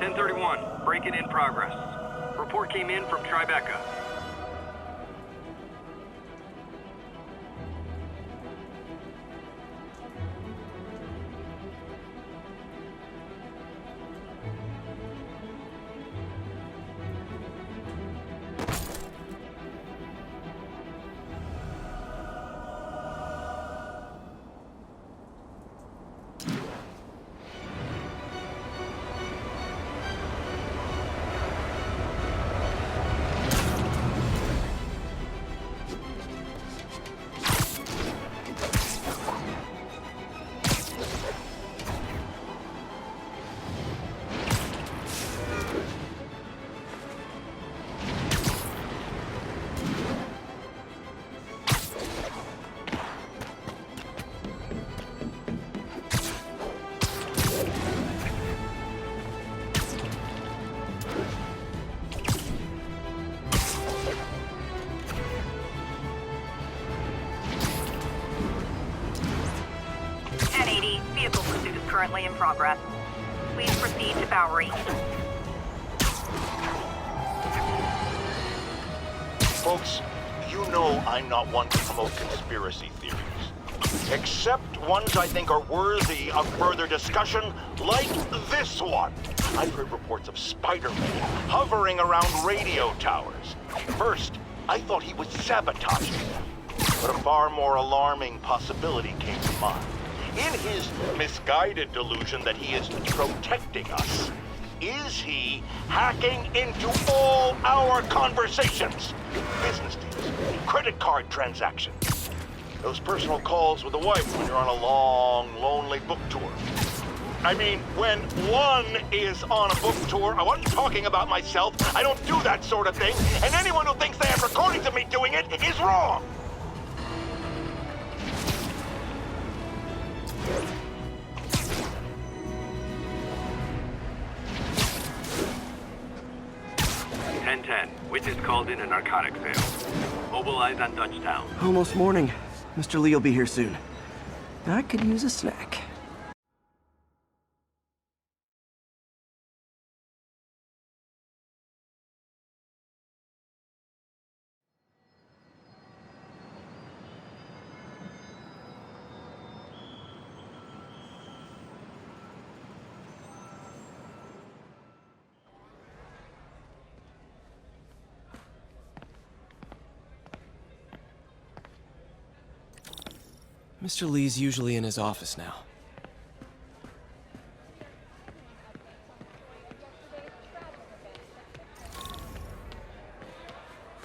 1031, break-in in progress. Report came in from Tribeca. Vehicle pursuit is currently in progress. Please proceed to Bowery. Folks, you know I'm not one to promote conspiracy theories. Except ones I think are worthy of further discussion, like this one. I've heard reports of Spider-Man hovering around radio towers. First, I thought he was sabotaging them. But a far more alarming possibility came to mind. In his misguided delusion that he is protecting us, is he hacking into all our conversations? Business deals, credit card transactions, those personal calls with the wife when you're on a long, lonely book tour. I mean, when one is on a book tour, I wasn't talking about myself. I don't do that sort of thing, and anyone who thinks they have recordings of me doing it is wrong. Witness called in a narcotics sale. Mobilize on Dutchtown. Almost morning. Mr. Lee will be here soon. I could use a snack. Mr. Lee's usually in his office now.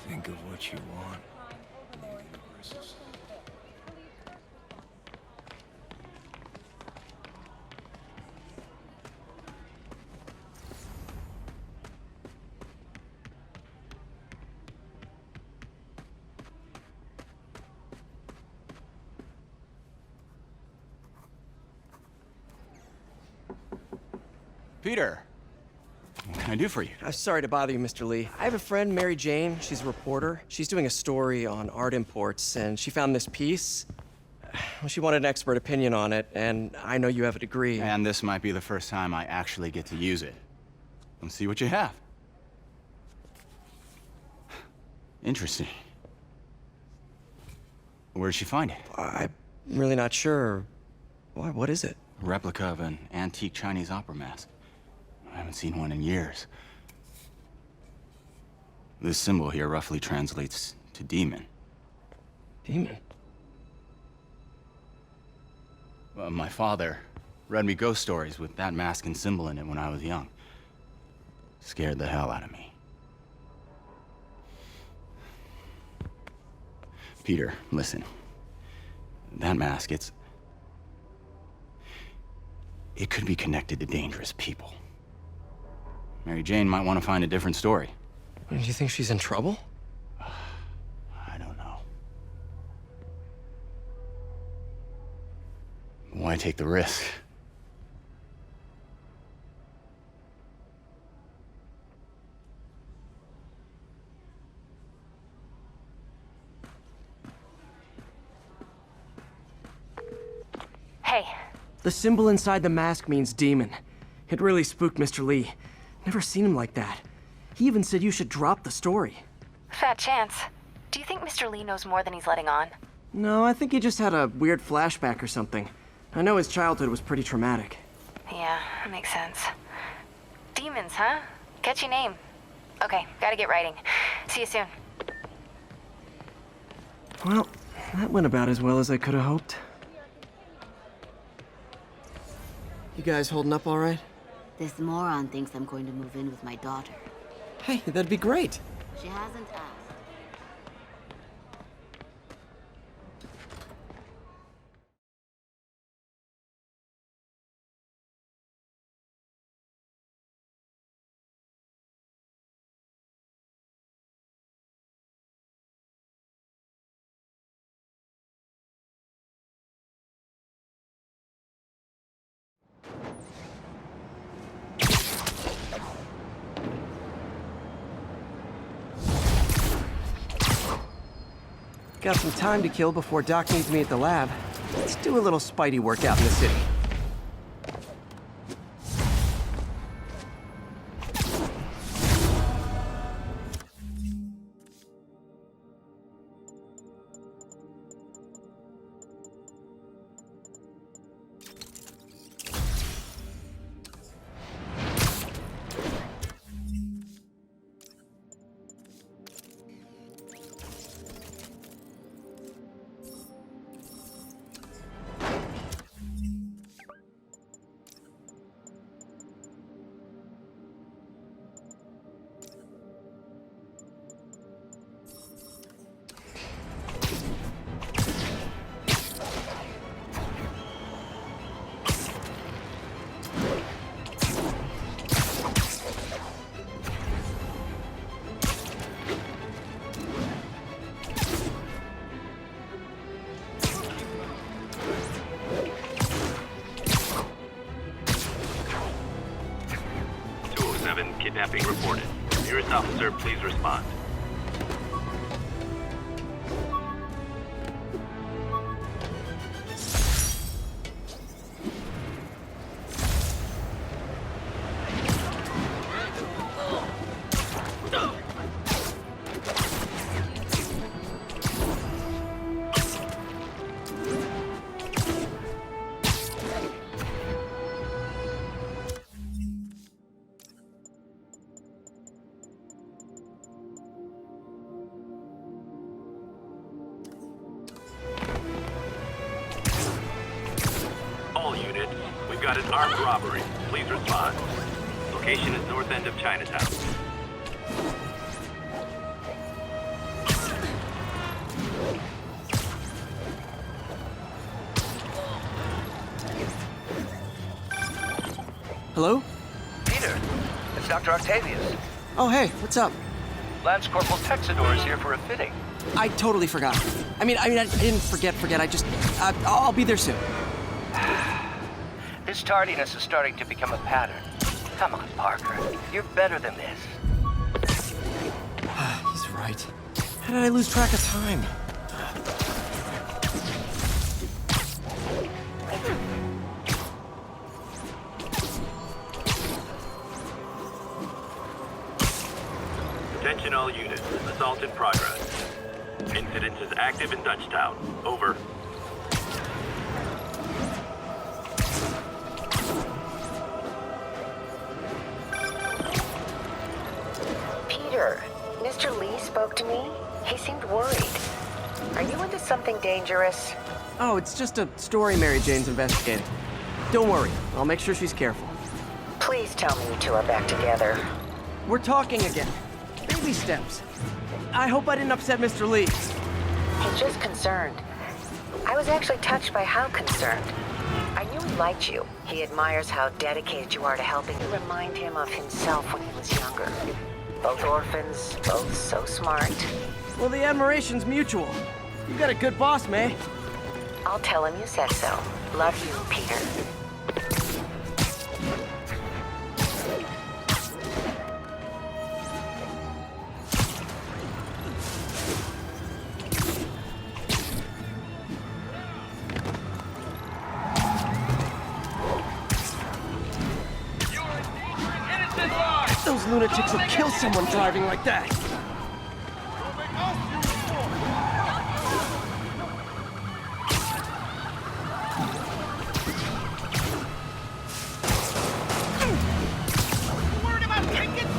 Think of what you want. The universe. Peter, what can I do for you? I'm sorry to bother you, Mr. Lee. I have a friend, Mary Jane. She's a reporter. She's doing a story on art imports, and she found this piece. Well, she wanted an expert opinion on it, and I know you have a degree. And this might be the first time I actually get to use it. Let's see what you have. Interesting. Where'd she find it? I'm really not sure. Why, what is it? A replica of an antique Chinese opera mask. I haven't seen one in years. This symbol here roughly translates to demon. Demon? Well, my father read me ghost stories with that mask and symbol in it when I was young. Scared the hell out of me. Peter, listen. That mask, it could be connected to dangerous people. Mary Jane might want to find a different story. Do you think she's in trouble? I don't know. Why take the risk? Hey. The symbol inside the mask means demon. It really spooked Mr. Lee. Never seen him like that. He even said you should drop the story. Fat chance. Do you think Mr. Lee knows more than he's letting on? No, I think he just had a weird flashback or something. I know his childhood was pretty traumatic. Yeah, that makes sense. Demons, huh? Catchy name. Okay, gotta get writing. See you soon. Well, that went about as well as I could have hoped. You guys holding up all right? This moron thinks I'm going to move in with my daughter. Hey, that'd be great. She hasn't asked. Got some time to kill before Doc needs me at the lab. Let's do a little Spidey workout in the city. Kidnapping reported. Nearest officer, please respond. All units, we've got an armed robbery. Please respond. Location is north end of Chinatown. Hello? Peter, it's Dr. Octavius. Oh, hey, what's up? Lance Corporal Texador is here for a fitting. I totally forgot. I didn't forget. I just, I'll be there soon. This tardiness is starting to become a pattern. Come on, Parker. You're better than this. He's right. How did I lose track of time? Attention all units. Assault in progress. Incident is active in Dutchtown. Over. Peter, Mr. Lee spoke to me. He seemed worried. Are you into something dangerous? Oh, it's just a story Mary Jane's investigating. Don't worry, I'll make sure she's careful. Please tell me you two are back together. We're talking again. Baby steps. I hope I didn't upset Mr. Lee. He's just concerned. I was actually touched by how concerned. I knew he liked you. He admires how dedicated you are to helping. You remind him of himself when he was younger. Both orphans, both so smart. Well, the admiration's mutual. You got a good boss, May. I'll tell him you said so. Love you, Peter. Innocent lives! Those lunatics will kill someone driving like that.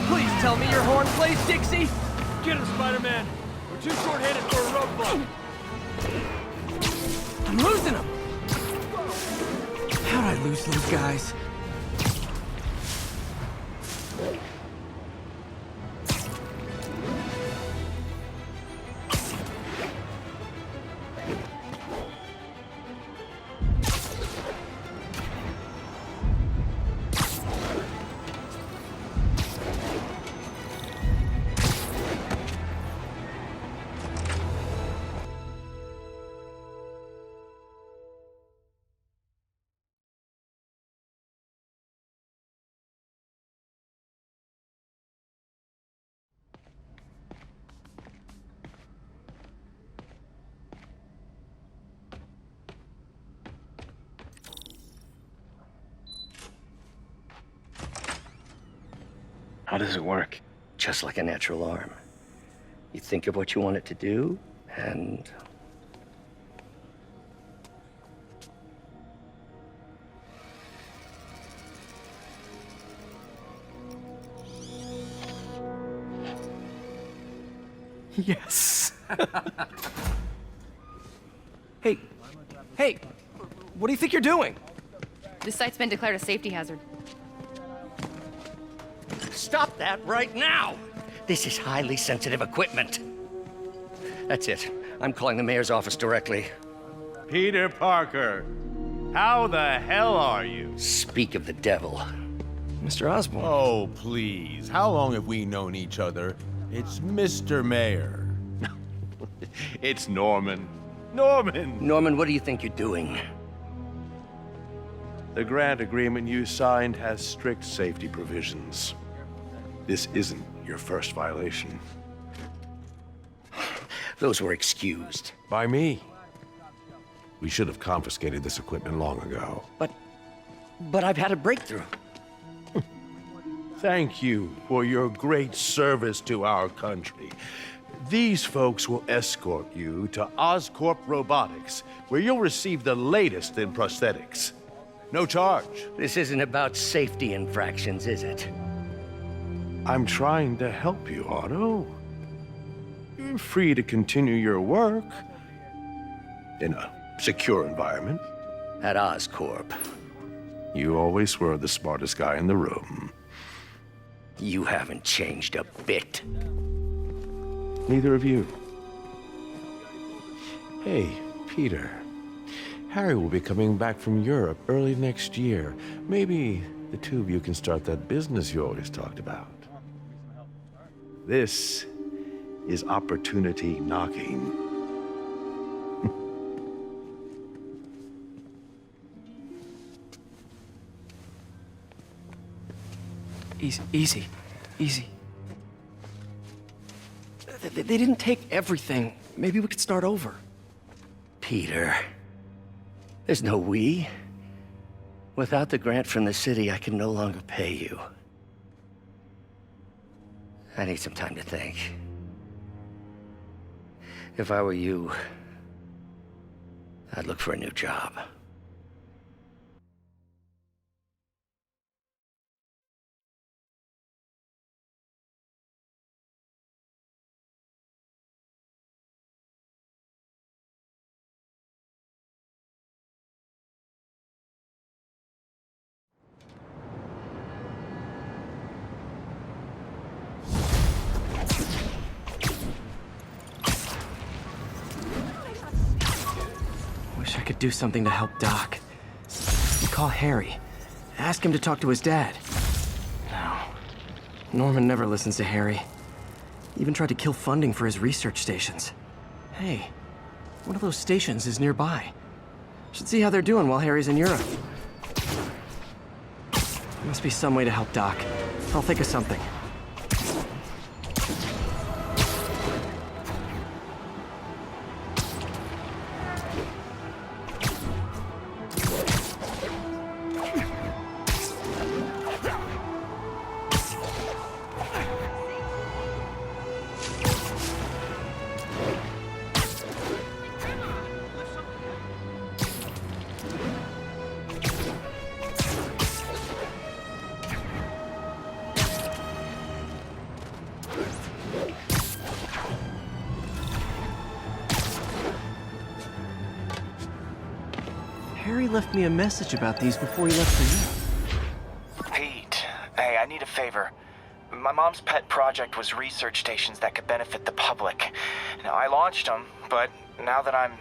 Please tell me your horn plays, Dixie. Get him, Spider-Man! We're too short-handed for a roadblock! I'm losing them. How'd I lose those guys? How does it work? Just like a natural arm. You think of what you want it to do, and... Yes. Hey, what do you think you're doing? This site's been declared a safety hazard. Stop that right now! This is highly sensitive equipment. That's it. I'm calling the mayor's office directly. Peter Parker, how the hell are you? Speak of the devil. Mr. Osborn. Oh, please. How long have we known each other? It's Mr. Mayor. It's Norman. Norman! Norman, what do you think you're doing? The grant agreement you signed has strict safety provisions. This isn't your first violation. Those were excused. By me. We should have confiscated this equipment long ago. But I've had a breakthrough. Thank you for your great service to our country. These folks will escort you to Oscorp Robotics, where you'll receive the latest in prosthetics. No charge. This isn't about safety infractions, is it? I'm trying to help you, Otto. You're free to continue your work in a secure environment. At Oscorp. You always were the smartest guy in the room. You haven't changed a bit. Neither of you. Hey, Peter. Harry will be coming back from Europe early next year. Maybe the two of you can start that business you always talked about. This is opportunity knocking. Easy. They didn't take everything. Maybe we could start over. Peter, there's no we. Without the grant from the city, I can no longer pay you. I need some time to think. If I were you, I'd look for a new job. Wish I could do something to help Doc. Call Harry. Ask him to talk to his dad. No. Norman never listens to Harry. Even tried to kill funding for his research stations. Hey, one of those stations is nearby. Should see how they're doing while Harry's in Europe. There must be some way to help Doc. I'll think of something. Harry left me a message about these before he left for you. Pete, hey, I need a favor. My mom's pet project was research stations that could benefit the public. Now, I launched them, but now that I'm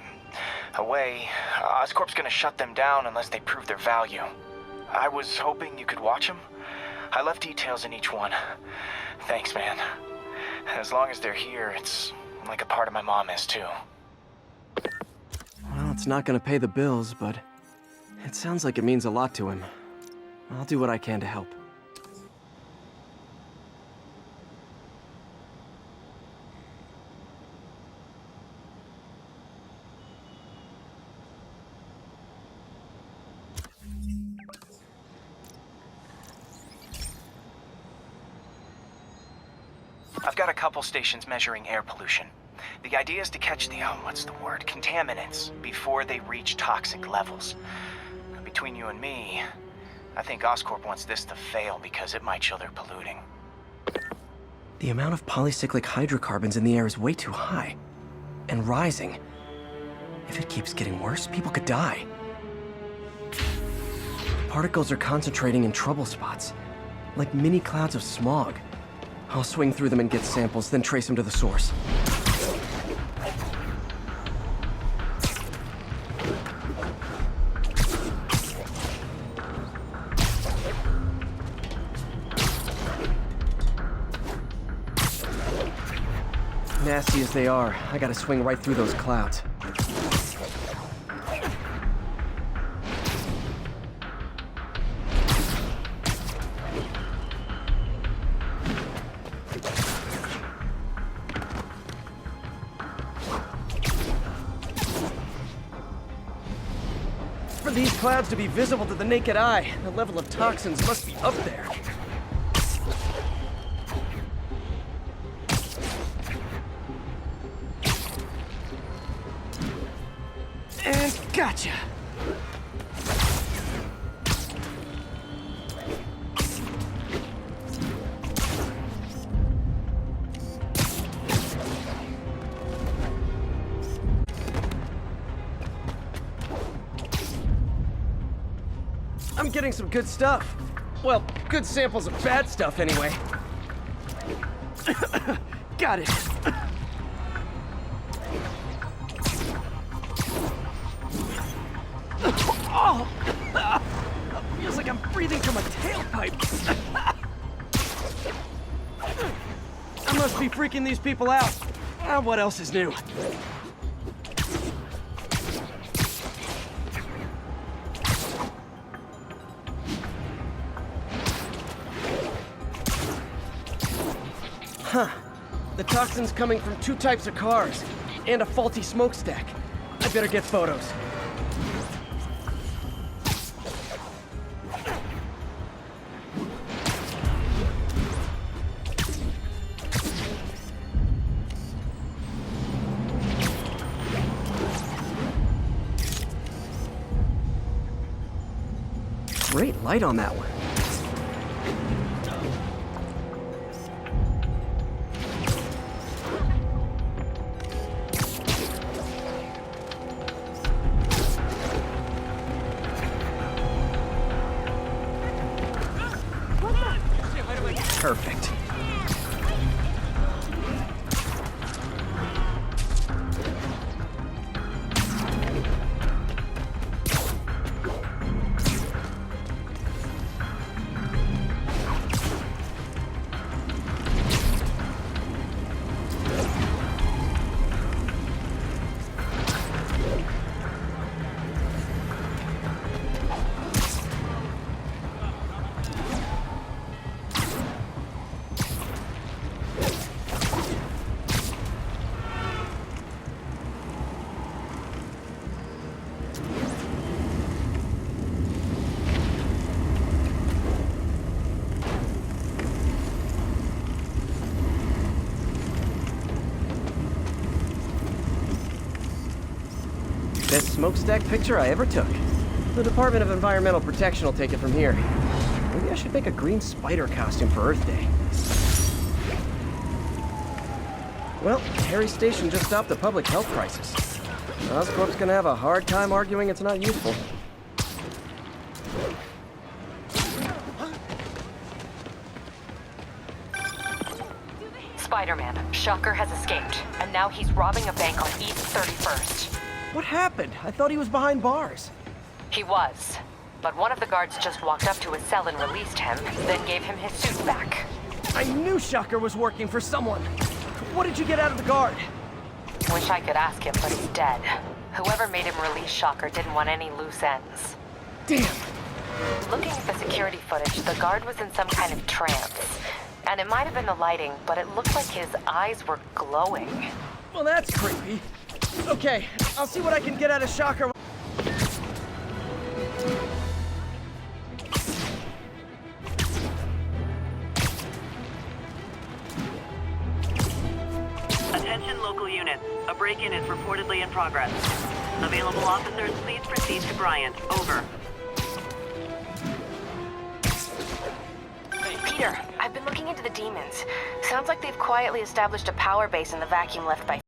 away, Oscorp's gonna shut them down unless they prove their value. I was hoping you could watch them. I left details in each one. Thanks, man. As long as they're here, it's like a part of my mom is, too. Well, it's not gonna pay the bills, but it sounds like it means a lot to him. I'll do what I can to help. I've got a couple stations measuring air pollution. The idea is to catch the, contaminants before they reach toxic levels. Between you and me, I think Oscorp wants this to fail because it might show they're polluting. The amount of polycyclic hydrocarbons in the air is way too high. And rising. If it keeps getting worse, people could die. Particles are concentrating in trouble spots, like mini clouds of smog. I'll swing through them and get samples, then trace them to the source. Nasty as they are, I gotta swing right through those clouds. For these clouds to be visible to the naked eye, the level of toxins must be up there. And gotcha! I'm getting some good stuff. Well, good samples of bad stuff anyway. Got it. Oh! Feels like I'm breathing from a tailpipe. I must be freaking these people out. What else is new? Huh. The toxin's coming from 2 types of cars, and a faulty smokestack. I better get photos. Great light on that one. Perfect. Best smokestack picture I ever took. The Department of Environmental Protection will take it from here. Maybe I should make a green spider costume for Earth Day. Well, Harry's station just stopped a public health crisis. Oscorp's gonna have a hard time arguing it's not useful. Spider-Man, Shocker has escaped, and now he's robbing a bank on East 31st. What happened? I thought he was behind bars. He was, but one of the guards just walked up to his cell and released him, then gave him his suit back. I knew Shocker was working for someone. What did you get out of the guard? Wish I could ask him, but he's dead. Whoever made him release Shocker didn't want any loose ends. Damn. Looking at the security footage, the guard was in some kind of trance. And it might have been the lighting, but it looked like his eyes were glowing. Well, that's creepy. Okay, I'll see what I can get out of Shocker. Attention local units. A break-in is reportedly in progress. Available officers, please proceed to Bryant. Over. Peter, I've been looking into the demons. Sounds like they've quietly established a power base in the vacuum left by